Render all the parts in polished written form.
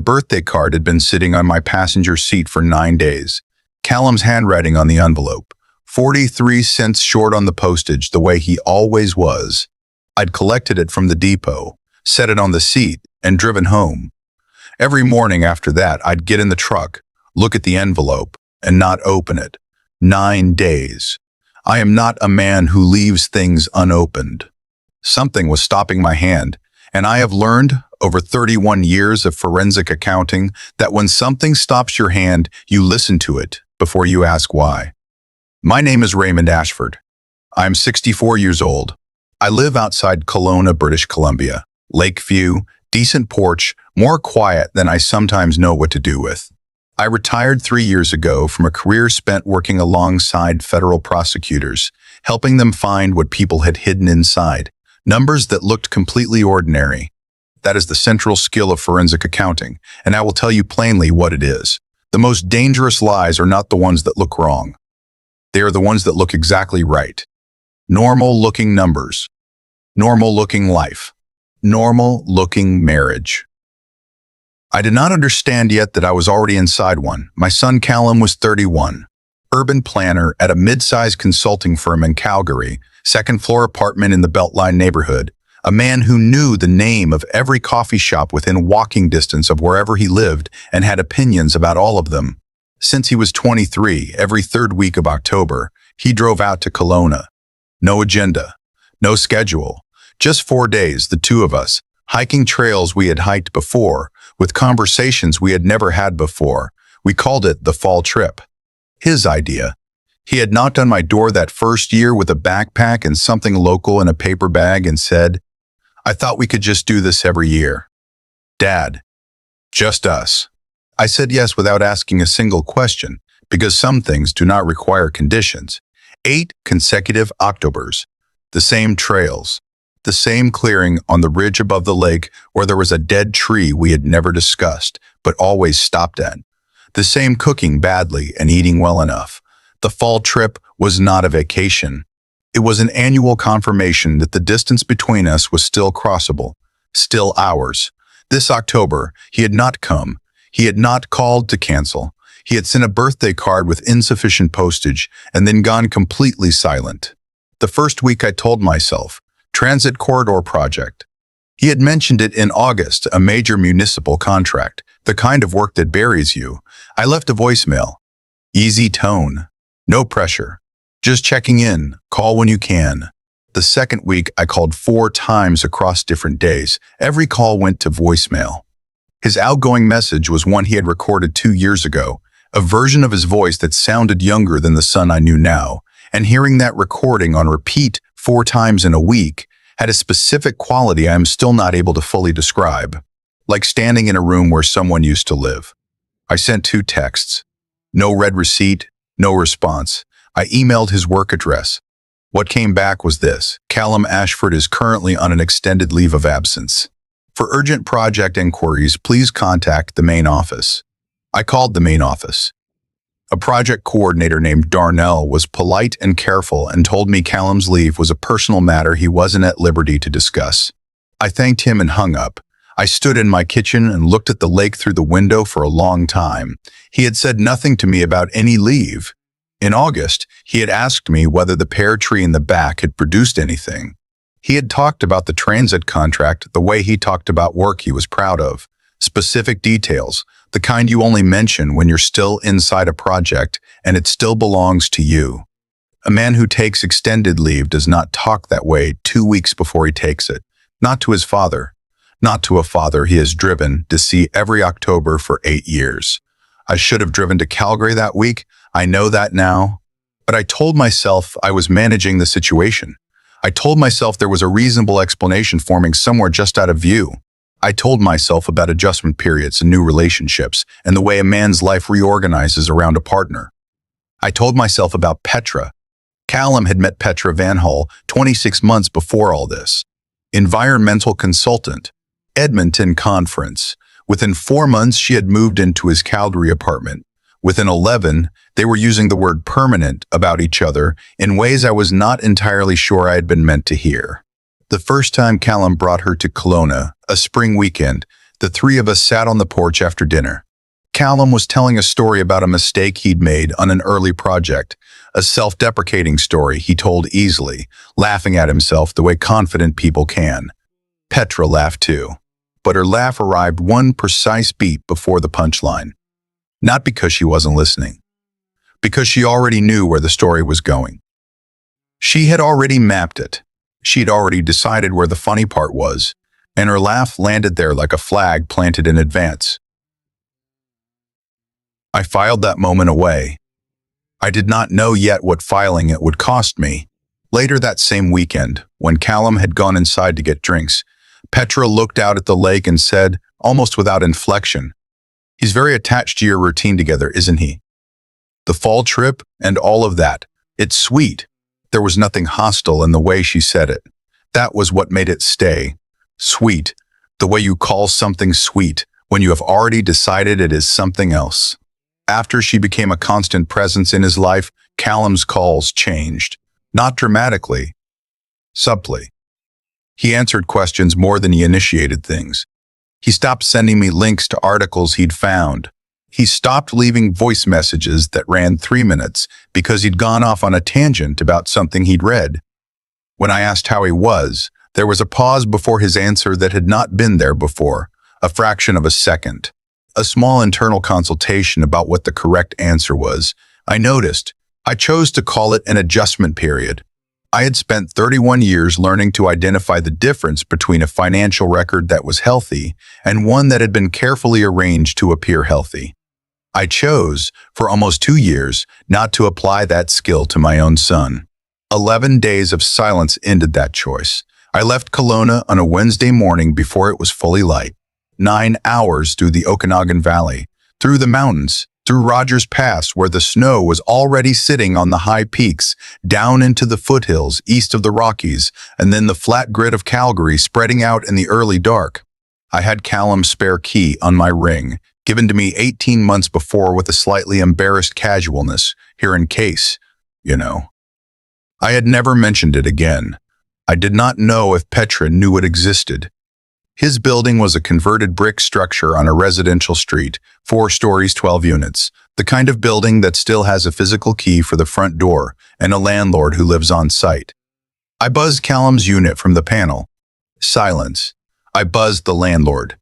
birthday card had been sitting on my passenger seat for 9 days. Callum's handwriting on the envelope. 43 cents short on the postage, the way he always was. I'd collected it from the depot, set it on the seat, and driven home. Every morning after that, I'd get in the truck, look at the envelope, and not open it. 9 days. I am not a man who leaves things unopened. Something was stopping my hand, and I have learned, over 31 years of forensic accounting, that when something stops your hand, you listen to it before you ask why. My name is Raymond Ashford. I'm 64 years old. I live outside Kelowna, British Columbia. Lakeview, decent porch, more quiet than I sometimes know what to do with. I retired 3 years ago from a career spent working alongside federal prosecutors, helping them find what people had hidden inside, numbers that looked completely ordinary. That is the central skill of forensic accounting, and I will tell you plainly what it is. The most dangerous lies are not the ones that look wrong. They are the ones that look exactly right. Normal-looking numbers. Normal-looking life. Normal-looking marriage. I did not understand yet that I was already inside one. My son Callum was 31, urban planner at a mid-sized consulting firm in Calgary, second-floor apartment in the Beltline neighborhood, a man who knew the name of every coffee shop within walking distance of wherever he lived and had opinions about all of them. Since he was 23, every third week of October, he drove out to Kelowna. No agenda, no schedule, just 4 days, the two of us, hiking trails we had hiked before, with conversations we had never had before. We called it the fall trip. His idea. He had knocked on my door that first year with a backpack and something local in a paper bag and said, "I thought we could just do this every year." Dad. Just us. I said yes without asking a single question, because some things do not require conditions. 8 consecutive Octobers. The same trails. The same clearing on the ridge above the lake where there was a dead tree we had never discussed, but always stopped at. The same cooking badly and eating well enough. The fall trip was not a vacation. It was an annual confirmation that the distance between us was still crossable, still ours. This October, he had not come. He had not called to cancel. He had sent a birthday card with insufficient postage and then gone completely silent. The first week I told myself, Transit Corridor Project. He had mentioned it in August, a major municipal contract, the kind of work that buries you. I left a voicemail. Easy tone. No pressure. Just checking in. Call when you can. The second week, I called 4 times across different days. Every call went to voicemail. His outgoing message was one he had recorded 2 years ago, a version of his voice that sounded younger than the son I knew now, and hearing that recording on repeat 4 times in a week had a specific quality I am still not able to fully describe, like standing in a room where someone used to live. I sent 2 texts. No read receipt, no response. I emailed his work address. What came back was this: Callum Ashford is currently on an extended leave of absence. For urgent project inquiries, please contact the main office. I called the main office. A project coordinator named Darnell was polite and careful and told me Callum's leave was a personal matter he wasn't at liberty to discuss. I thanked him and hung up. I stood in my kitchen and looked at the lake through the window for a long time. He had said nothing to me about any leave. In August, he had asked me whether the pear tree in the back had produced anything. He had talked about the transit contract the way he talked about work he was proud of. Specific details, the kind you only mention when you're still inside a project and it still belongs to you. A man who takes extended leave does not talk that way 2 weeks before he takes it. Not to his father. Not to a father he has driven to see every October for 8 years. I should have driven to Calgary that week. I know that now. But I told myself I was managing the situation. I told myself there was a reasonable explanation forming somewhere just out of view. I told myself about adjustment periods and new relationships and the way a man's life reorganizes around a partner. I told myself about Petra. Callum had met Petra Van Hull 26 months before all this. Environmental consultant. Edmonton conference. Within 4 months, she had moved into his Calgary apartment. Within 11, they were using the word permanent about each other in ways I was not entirely sure I had been meant to hear. The first time Callum brought her to Kelowna, a spring weekend, The three of us sat on the porch after dinner. Callum was telling a story about a mistake he'd made on an early project, a self-deprecating story he told easily, laughing at himself the way confident people can. Petra laughed too, but her laugh arrived one precise beat before the punchline. Not because she wasn't listening, because she already knew where the story was going. She had already mapped it. She had already decided where the funny part was, and her laugh landed there like a flag planted in advance. I filed that moment away. I did not know yet what filing it would cost me. Later that same weekend, when Callum had gone inside to get drinks, Petra looked out at the lake and said, almost without inflection, "He's very attached to your routine together, isn't he? The fall trip and all of that. It's sweet." There was nothing hostile in the way she said it. That was what made it stay. Sweet. The way you call something sweet when you have already decided it is something else. After she became a constant presence in his life, Callum's calls changed. Not dramatically, subtly. He answered questions more than he initiated things. He stopped sending me links to articles he'd found. He stopped leaving voice messages that ran 3 minutes because he'd gone off on a tangent about something he'd read. When I asked how he was, there was a pause before his answer that had not been there before, a fraction of a second. A small internal consultation about what the correct answer was. I noticed. I chose to call it an adjustment period. I had spent 31 years learning to identify the difference between a financial record that was healthy and one that had been carefully arranged to appear healthy. I chose, for almost 2 years, not to apply that skill to my own son. 11 days of silence ended that choice. I left Kelowna on a Wednesday morning before it was fully light. 9 hours through the Okanagan Valley, through the mountains, through Rogers Pass where the snow was already sitting on the high peaks, down into the foothills east of the Rockies, and then the flat grid of Calgary spreading out in the early dark. I had Callum's spare key on my ring, given to me 18 months before with a slightly embarrassed casualness, here in case, you know. I had never mentioned it again. I did not know if Petra knew it existed. His building was a converted brick structure on a residential street, 4 stories, 12 units, the kind of building that still has a physical key for the front door and a landlord who lives on site. I buzzed Callum's unit from the panel. Silence. I buzzed the landlord.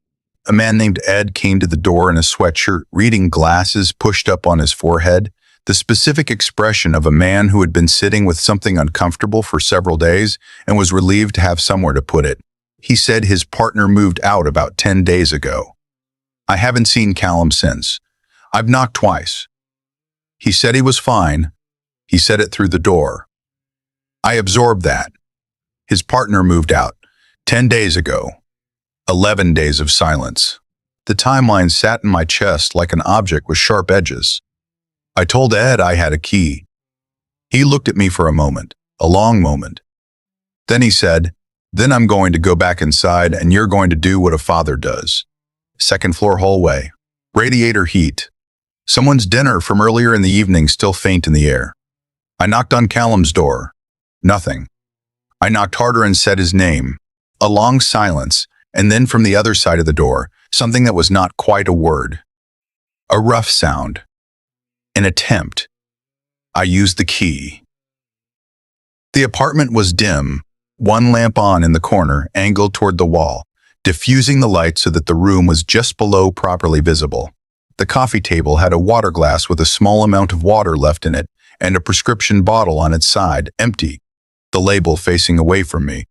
A man named Ed came to the door in a sweatshirt, reading glasses pushed up on his forehead, the specific expression of a man who had been sitting with something uncomfortable for several days and was relieved to have somewhere to put it. He said his partner moved out about 10 days ago. I haven't seen Callum since. I've knocked twice. He said he was fine. He said it through the door. I absorbed that. His partner moved out 10 days ago. 11 days of silence. The timeline sat in my chest like an object with sharp edges. I told Ed I had a key. He looked at me for a moment, a long moment. Then he said, "Then I'm going to go back inside and you're going to do what a father does." Second floor hallway. Radiator heat. Someone's dinner from earlier in the evening still faint in the air. I knocked on Callum's door. Nothing. I knocked harder and said his name. A long silence, and then from the other side of the door, something that was not quite a word. A rough sound. An attempt. I used the key. The apartment was dim, one lamp on in the corner, angled toward the wall, diffusing the light so that the room was just below properly visible. The coffee table had a water glass with a small amount of water left in it and a prescription bottle on its side, empty, the label facing away from me.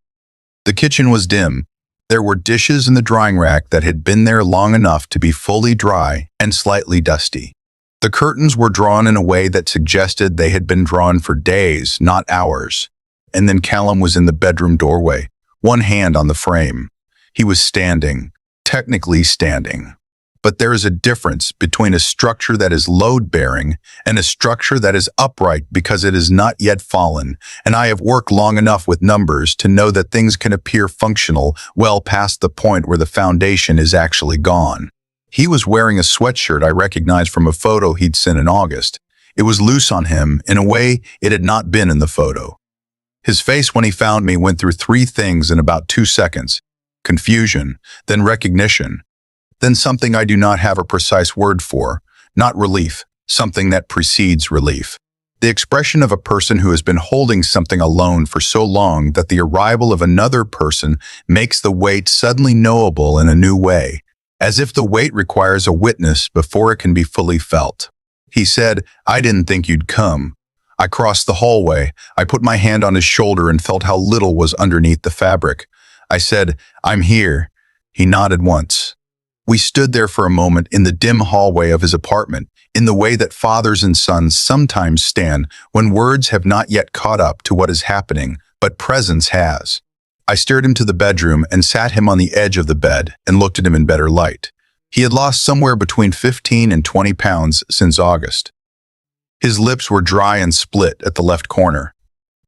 The kitchen was dim. There were dishes in the drying rack that had been there long enough to be fully dry and slightly dusty. The curtains were drawn in a way that suggested they had been drawn for days, not hours. And then Callum was in the bedroom doorway, one hand on the frame. He was standing, technically standing. But there is a difference between a structure that is load-bearing and a structure that is upright because it has not yet fallen, and I have worked long enough with numbers to know that things can appear functional well past the point where the foundation is actually gone. He was wearing a sweatshirt I recognized from a photo he'd sent in August. It was loose on him in a way it had not been in the photo. His face when he found me went through 3 things in about 2 seconds. Confusion, then recognition. then something I do not have a precise word for, not relief, something that precedes relief. The expression of a person who has been holding something alone for so long that the arrival of another person makes the weight suddenly knowable in a new way, as if the weight requires a witness before it can be fully felt. He said, "I didn't think you'd come." I crossed the hallway. I put my hand on his shoulder and felt how little was underneath the fabric. I said, "I'm here." He nodded once. We stood there for a moment in the dim hallway of his apartment, in the way that fathers and sons sometimes stand when words have not yet caught up to what is happening, but presence has. I steered him to the bedroom and sat him on the edge of the bed and looked at him in better light. He had lost somewhere between 15 and 20 pounds since August. His lips were dry and split at the left corner.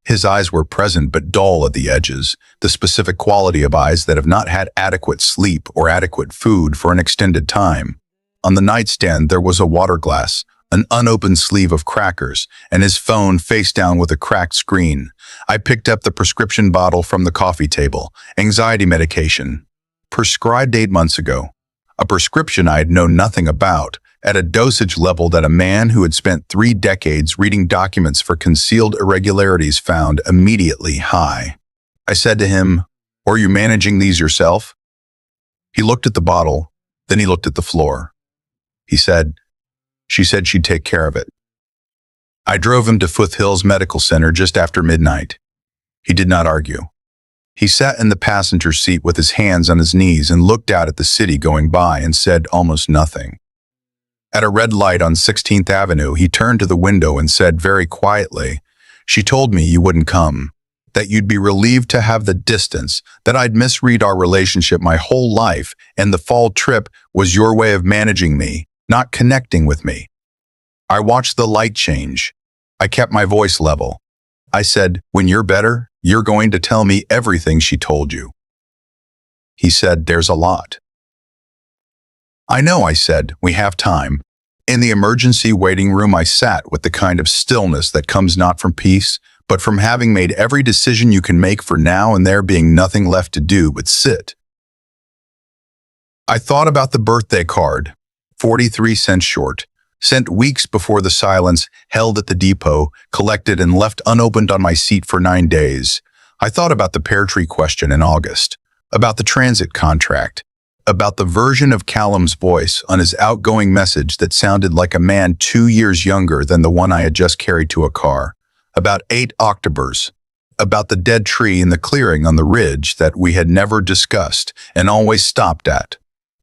His eyes were present but dull at the edges, the specific quality of eyes that have not had adequate sleep or adequate food for an extended time. On the nightstand there was a water glass, an unopened sleeve of crackers, and his phone face down with a cracked screen. I picked up the prescription bottle from the coffee table, anxiety medication, prescribed 8 months ago. A prescription I had known nothing about, at a dosage level that a man who had spent 3 decades reading documents for concealed irregularities found immediately high. I said to him, "Are you managing these yourself?" He looked at the bottle, then he looked at the floor. He said, "She said she'd take care of it." I drove him to Foothills Medical Center just after midnight. He did not argue. He sat in the passenger seat with his hands on his knees and looked out at the city going by and said almost nothing. At a red light on 16th Avenue, he turned to the window and said very quietly, "She told me you wouldn't come, that you'd be relieved to have the distance, that I'd misread our relationship my whole life, and the fall trip was your way of managing me, not connecting with me." I watched the light change. I kept my voice level. I said, "When you're better, you're going to tell me everything she told you." He said, "There's a lot." "I know," I said, "we have time." In the emergency waiting room, I sat with the kind of stillness that comes not from peace, but from having made every decision you can make for now and there being nothing left to do but sit. I thought about the birthday card, 43 cents short, sent weeks before the silence, held at the depot, collected and left unopened on my seat for 9 days. I thought about the pear tree question in August, about the transit contract, about the version of Callum's voice on his outgoing message that sounded like a man 2 years younger than the one I had just carried to a car, about 8 Octobers, about the dead tree in the clearing on the ridge that we had never discussed and always stopped at.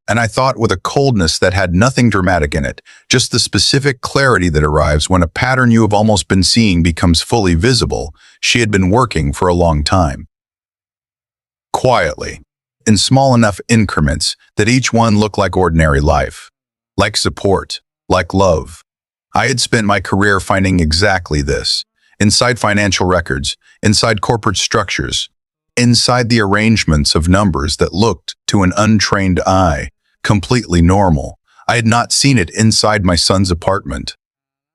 And I thought with a coldness that had nothing dramatic in it, just the specific clarity that arrives when a pattern you have almost been seeing becomes fully visible, she had been working for a long time. Quietly, in small enough increments that each one looked like ordinary life, like support, like love. I had spent my career finding exactly this, inside financial records, inside corporate structures, inside the arrangements of numbers that looked, to an untrained eye, completely normal. I had not seen it inside my son's apartment.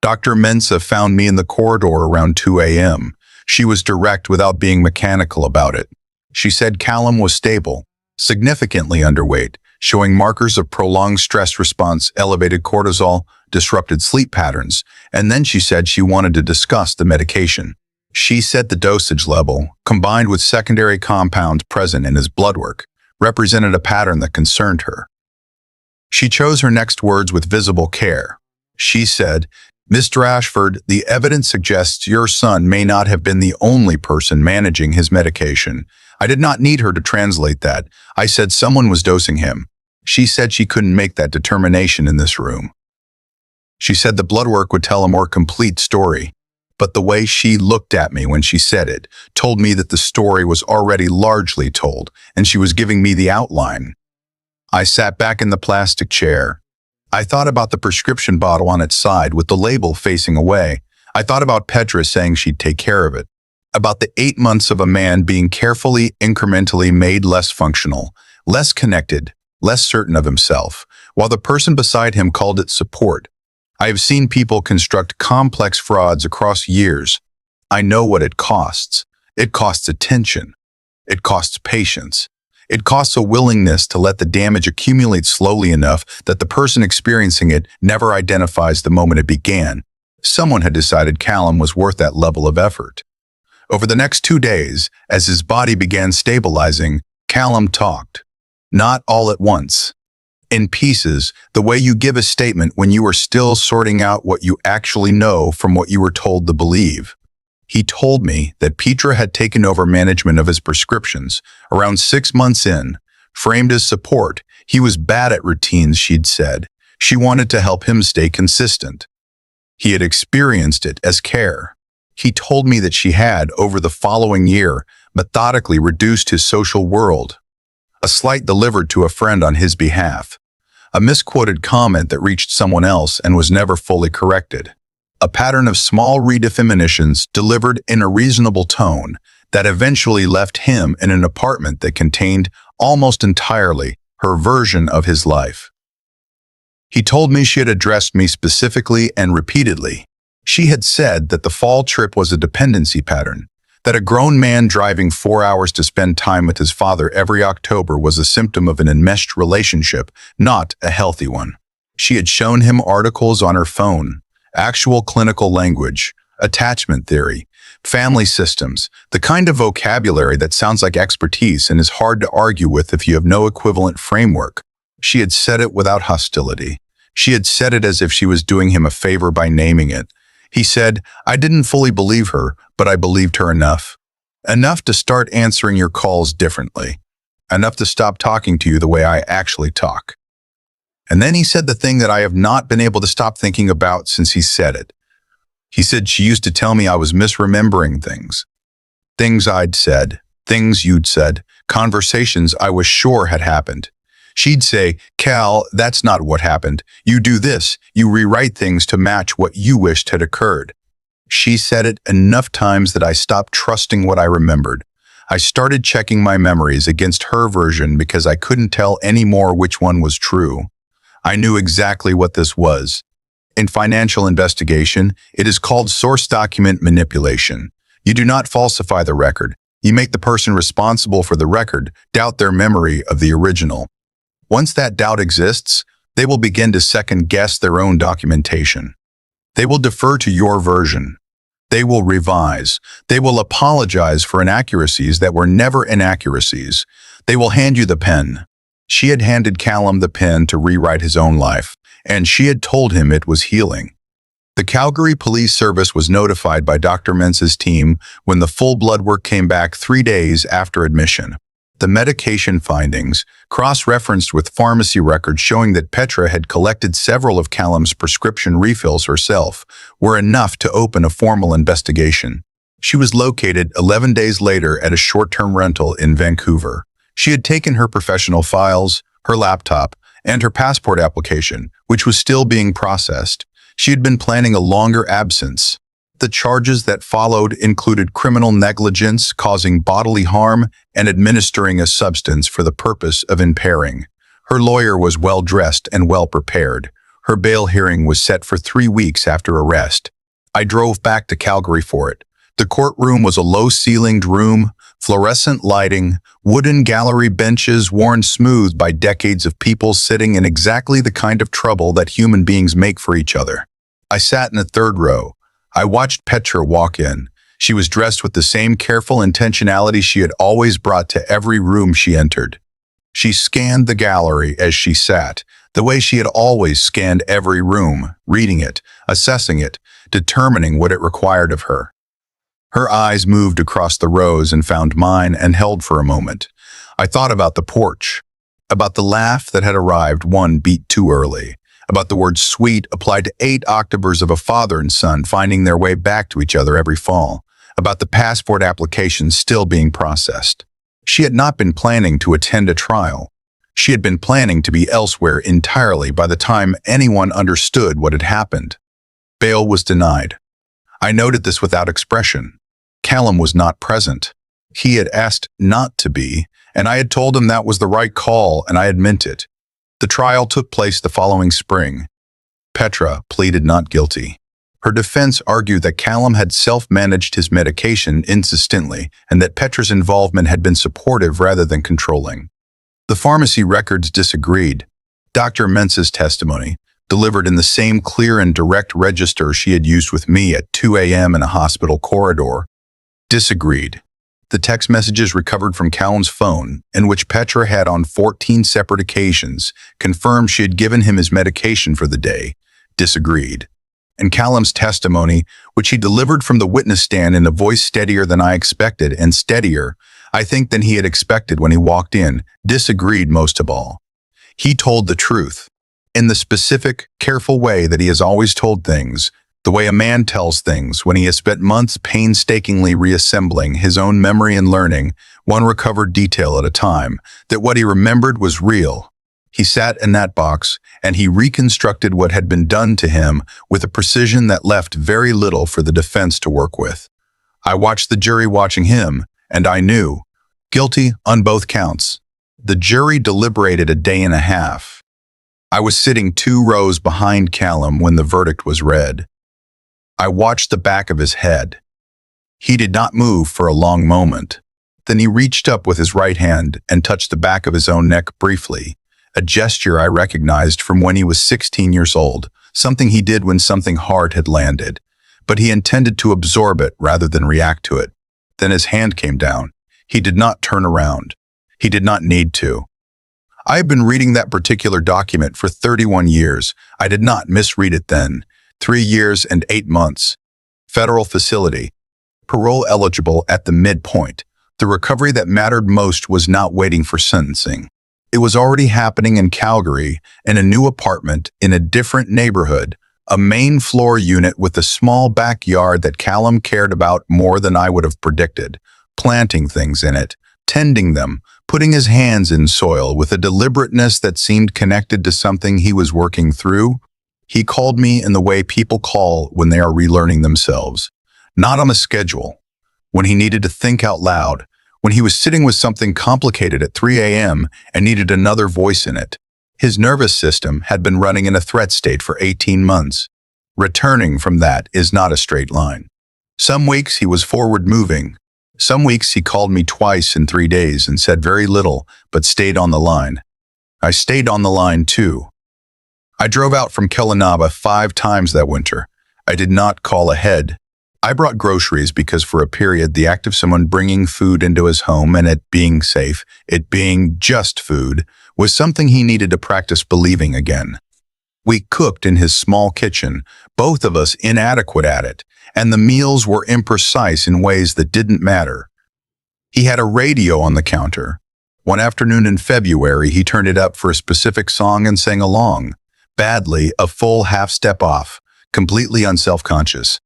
Dr. Mensah found me in the corridor around 2 a.m. She was direct without being mechanical about it. She said Callum was stable, significantly underweight, showing markers of prolonged stress response, elevated cortisol, disrupted sleep patterns, and then she said she wanted to discuss the medication. She said the dosage level, combined with secondary compounds present in his blood work, represented a pattern that concerned her. She chose her next words with visible care. She said, "Mr. Ashford, the evidence suggests your son may not have been the only person managing his medication." I did not need her to translate that. I said someone was dosing him. She said she couldn't make that determination in this room. She said the blood work would tell a more complete story, but the way she looked at me when she said it told me that the story was already largely told, and she was giving me the outline. I sat back in the plastic chair. I thought about the prescription bottle on its side with the label facing away. I thought about Petra saying she'd take care of it, about the 8 months of a man being carefully, incrementally made less functional, less connected, less certain of himself, while the person beside him called it support. I have seen people construct complex frauds across years. I know what it costs. It costs attention. It costs patience. It costs a willingness to let the damage accumulate slowly enough that the person experiencing it never identifies the moment it began. Someone had decided Callum was worth that level of effort. Over the next 2 days, as his body began stabilizing, Callum talked. Not all at once. In pieces, the way you give a statement when you are still sorting out what you actually know from what you were told to believe. He told me that Petra had taken over management of his prescriptions around 6 months in. Framed as support, he was bad at routines, she'd said. She wanted to help him stay consistent. He had experienced it as care. He told me that she had, over the following year, methodically reduced his social world. A slight delivered to a friend on his behalf. A misquoted comment that reached someone else and was never fully corrected. A pattern of small redefinitions delivered in a reasonable tone that eventually left him in an apartment that contained almost entirely her version of his life. He told me she had addressed me specifically and repeatedly. She had said that the fall trip was a dependency pattern, that a grown man driving 4 hours to spend time with his father every October was a symptom of an enmeshed relationship, not a healthy one. She had shown him articles on her phone, actual clinical language, attachment theory, family systems, the kind of vocabulary that sounds like expertise and is hard to argue with if you have no equivalent framework. She had said it without hostility. She had said it as if she was doing him a favor by naming it. He said, I didn't fully believe her, but I believed her enough. Enough to start answering your calls differently. Enough to stop talking to you the way I actually talk. And then he said the thing that I have not been able to stop thinking about since he said it. He said she used to tell me I was misremembering things. Things I'd said, things you'd said, conversations I was sure had happened. She'd say, Cal, that's not what happened. You do this. You rewrite things to match what you wished had occurred. She said it enough times that I stopped trusting what I remembered. I started checking my memories against her version because I couldn't tell anymore which one was true. I knew exactly what this was. In financial investigation, it is called source document manipulation. You do not falsify the record. You make the person responsible for the record doubt their memory of the original. Once that doubt exists, they will begin to second-guess their own documentation. They will defer to your version. They will revise. They will apologize for inaccuracies that were never inaccuracies. They will hand you the pen. She had handed Callum the pen to rewrite his own life, and she had told him it was healing. The Calgary Police Service was notified by Dr. Mentz's team when the full blood work came back 3 days after admission. The medication findings, cross-referenced with pharmacy records showing that Petra had collected several of Callum's prescription refills herself, were enough to open a formal investigation. She was located 11 days later at a short-term rental in Vancouver. She had taken her professional files, her laptop, and her passport application, which was still being processed. She had been planning a longer absence. The charges that followed included criminal negligence, causing bodily harm, and administering a substance for the purpose of impairing. Her lawyer was well-dressed and well-prepared. Her bail hearing was set for 3 weeks after arrest. I drove back to Calgary for it. The courtroom was a low-ceilinged room, fluorescent lighting, wooden gallery benches worn smooth by decades of people sitting in exactly the kind of trouble that human beings make for each other. I sat in the third row. I watched Petra walk in. She was dressed with the same careful intentionality she had always brought to every room she entered. She scanned the gallery as she sat, the way she had always scanned every room, reading it, assessing it, determining what it required of her. Her eyes moved across the rows and found mine and held for a moment. I thought about the porch, about the laugh that had arrived 1 beat too early, about the word sweet applied to 8 Octobers of a father and son finding their way back to each other every fall, about the passport application still being processed. She had not been planning to attend a trial. She had been planning to be elsewhere entirely by the time anyone understood what had happened. Bail was denied. I noted this without expression. Callum was not present. He had asked not to be, and I had told him that was the right call, and I had meant it. The trial took place the following spring. Petra pleaded not guilty. Her defense argued that Callum had self-managed his medication insistently and that Petra's involvement had been supportive rather than controlling. The pharmacy records disagreed. Dr. Mensa's testimony, delivered in the same clear and direct register she had used with me at 2 a.m. in a hospital corridor, disagreed. The text messages recovered from Callum's phone, in which Petra had on 14 separate occasions confirmed she had given him his medication for the day, disagreed. And Callum's testimony, which he delivered from the witness stand in a voice steadier than I expected and steadier, I think, than he had expected when he walked in, disagreed most of all. He told the truth, in the specific, careful way that he has always told things, the way a man tells things when he has spent months painstakingly reassembling his own memory and learning, one recovered detail at a time, that what he remembered was real. He sat in that box, and he reconstructed what had been done to him with a precision that left very little for the defense to work with. I watched the jury watching him, and I knew, guilty on both counts. The jury deliberated a day and a half. I was sitting 2 rows behind Callum when the verdict was read. I watched the back of his head. He did not move for a long moment. Then he reached up with his right hand and touched the back of his own neck briefly, a gesture I recognized from when he was 16 years old, something he did when something hard had landed, but he intended to absorb it rather than react to it. Then his hand came down. He did not turn around. He did not need to. I have been reading that particular document for 31 years. I did not misread it then. 3 years and 8 months. Federal facility. Parole eligible at the midpoint. The recovery that mattered most was not waiting for sentencing. It was already happening in Calgary, in a new apartment, in a different neighborhood, a main floor unit with a small backyard that Callum cared about more than I would have predicted, planting things in it, tending them, putting his hands in soil with a deliberateness that seemed connected to something he was working through. He called me in the way people call when they are relearning themselves, not on a schedule, when he needed to think out loud, when he was sitting with something complicated at 3 a.m. and needed another voice in it. His nervous system had been running in a threat state for 18 months. Returning from that is not a straight line. Some weeks he was forward moving. Some weeks he called me twice in 3 days and said very little, but stayed on the line. I stayed on the line too. I drove out from Kelowna 5 times that winter. I did not call ahead. I brought groceries because for a period the act of someone bringing food into his home and it being safe, it being just food, was something he needed to practice believing again. We cooked in his small kitchen, both of us inadequate at it, and the meals were imprecise in ways that didn't matter. He had a radio on the counter. One afternoon in February, he turned it up for a specific song and sang along, badly, a full half step off, completely unself-conscious.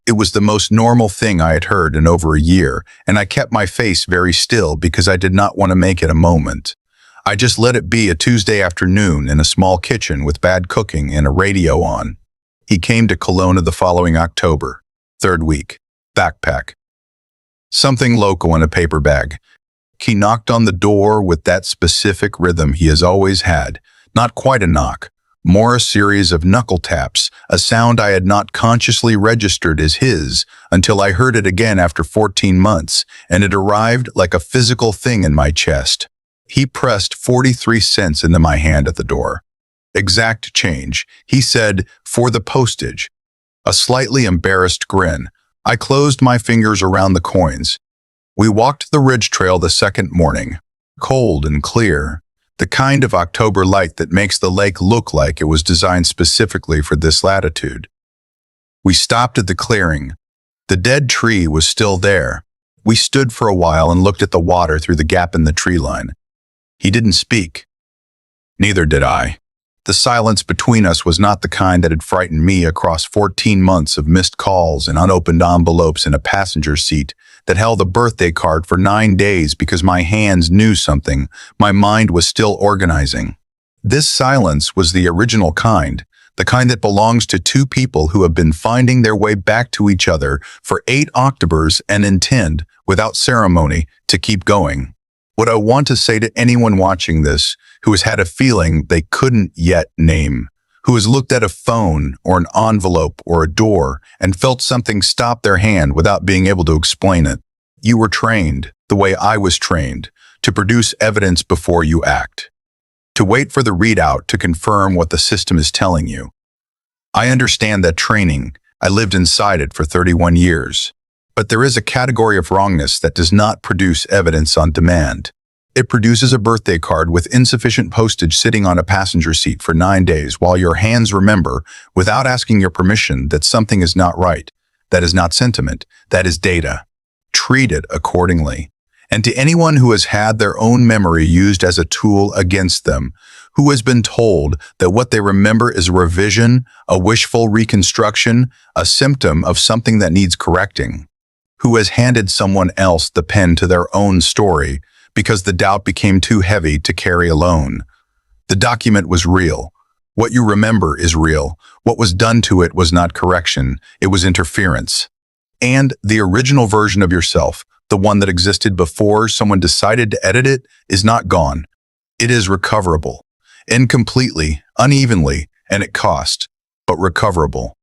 It was the most normal thing I had heard in over a year, and I kept my face very still because I did not want to make it a moment. I just let it be a Tuesday afternoon in a small kitchen with bad cooking and a radio on. He came to Kelowna the following October, 3rd week, backpack. Something local in a paper bag. He knocked on the door with that specific rhythm he has always had, not quite a knock, more a series of knuckle taps, a sound I had not consciously registered as his until I heard it again after 14 months, and it arrived like a physical thing in my chest. He pressed 43 cents into my hand at the door. Exact change. He said, "For the postage." A slightly embarrassed grin. I closed my fingers around the coins. We walked the ridge trail the second morning, cold and clear. The kind of October light that makes the lake look like it was designed specifically for this latitude. We stopped at the clearing. The dead tree was still there. We stood for a while and looked at the water through the gap in the tree line. He didn't speak. Neither did I. The silence between us was not the kind that had frightened me across 14 months of missed calls and unopened envelopes in a passenger seat that held a birthday card for 9 days because my hands knew something, my mind was still organizing. This silence was the original kind, the kind that belongs to 2 people who have been finding their way back to each other for 8 Octobers and intend, without ceremony, to keep going. What I want to say to anyone watching this who has had a feeling they couldn't yet name, who has looked at a phone or an envelope or a door and felt something stop their hand without being able to explain it. You were trained, the way I was trained, to produce evidence before you act, to wait for the readout to confirm what the system is telling you. I understand that training. I lived inside it for 31 years. But there is a category of wrongness that does not produce evidence on demand. It produces a birthday card with insufficient postage sitting on a passenger seat for 9 days while your hands remember, without asking your permission, that something is not right. That is not sentiment. That is data. Treat it accordingly. And to anyone who has had their own memory used as a tool against them, who has been told that what they remember is a revision, a wishful reconstruction, a symptom of something that needs correcting, who has handed someone else the pen to their own story because the doubt became too heavy to carry alone. The document was real. What you remember is real. What was done to it was not correction, it was interference. And the original version of yourself, the one that existed before someone decided to edit it, is not gone. It is recoverable. Incompletely, unevenly, and at cost, but recoverable.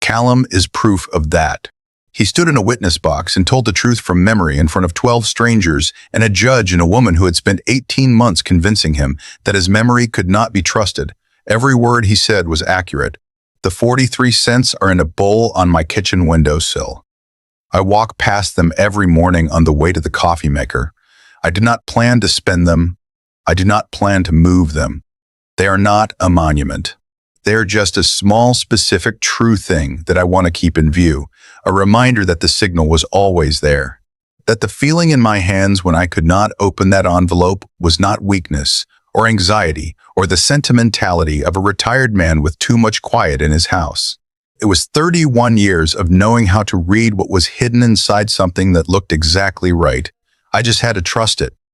Callum is proof of that. He stood in a witness box and told the truth from memory in front of 12 strangers and a judge and a woman who had spent 18 months convincing him that his memory could not be trusted. Every word he said was accurate. The 43 cents are in a bowl on my kitchen windowsill. I walk past them every morning on the way to the coffee maker. I do not plan to spend them. I do not plan to move them. They are not a monument. They are just a small, specific, true thing that I want to keep in view, a reminder that the signal was always there, that the feeling in my hands when I could not open that envelope was not weakness or anxiety or the sentimentality of a retired man with too much quiet in his house. It was 31 years of knowing how to read what was hidden inside something that looked exactly right. I just had to trust it.